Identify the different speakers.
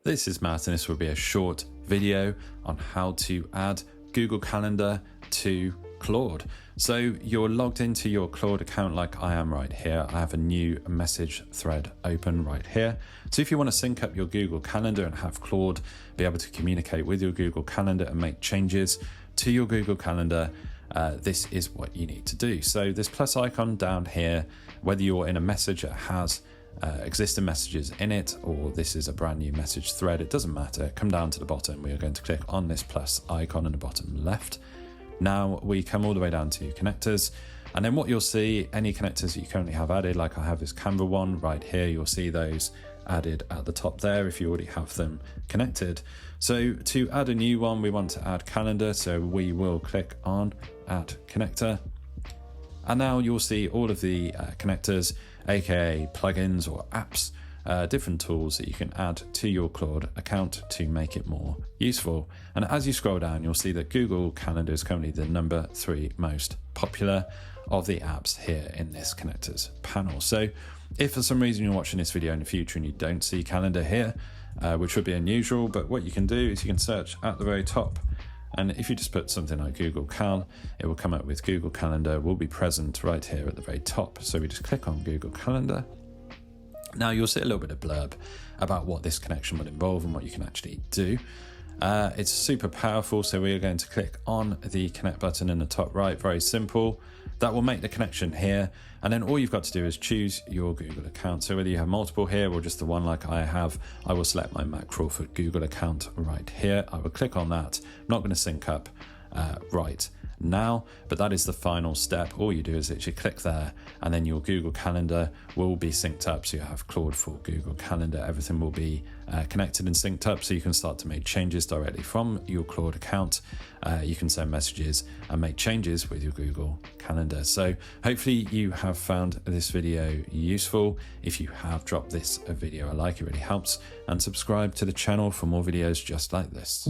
Speaker 1: This is Matt, and this will be a short video on how to add Google Calendar to Claude. So you're logged into your Claude account like I am right here. I have a new message thread open right here. So if you want to sync up your Google Calendar and have Claude be able to communicate with your Google Calendar and make changes to your Google Calendar, this is what you need to do. So this plus icon down here, whether you're in a message that has existing messages in it, or this is a brand new message thread, it doesn't matter. Come down to the bottom. We are going to click on this plus icon in the bottom left. Now we come all the way down to connectors, and then what you'll see, any connectors that you currently have added, like I have this Canva one right here, you'll see those added at the top there if you already have them connected. So to add a new one, we want to add calendar, so we will click on add connector. And now you'll see all of the connectors, aka plugins or apps, different tools that you can add to your Claude account to make it more useful. And as you scroll down, you'll see that Google Calendar is currently the number 3 most popular of the apps here in this connectors panel. So if for some reason you're watching this video in the future and you don't see calendar here, which would be unusual, but what you can do is you can search at the very top. And if you just put something like Google Cal, it will come up with Google Calendar will be present right here at the very top. So we just click on Google Calendar. Now you'll see a little bit of blurb about what this connection would involve and what you can actually do. It's super powerful, so we are going to click on the connect button in the top right. Very simple. That will make the connection here, and then all you've got to do is choose your Google account. So whether you have multiple here or just the one like I have, I will select my Matt Crawford Google account right here. I will click on that. I'm not going to sync up right now, but that is the final step. All you do is literally click there, and then your Google Calendar will be synced up. So you have Claude for Google Calendar. Everything will be connected and synced up, so you can start to make changes directly from your Claude account. You can send messages and make changes with your Google Calendar. So hopefully you have found this video useful. If you have, drop this a video a like, it really helps, and subscribe to the channel for more videos just like this.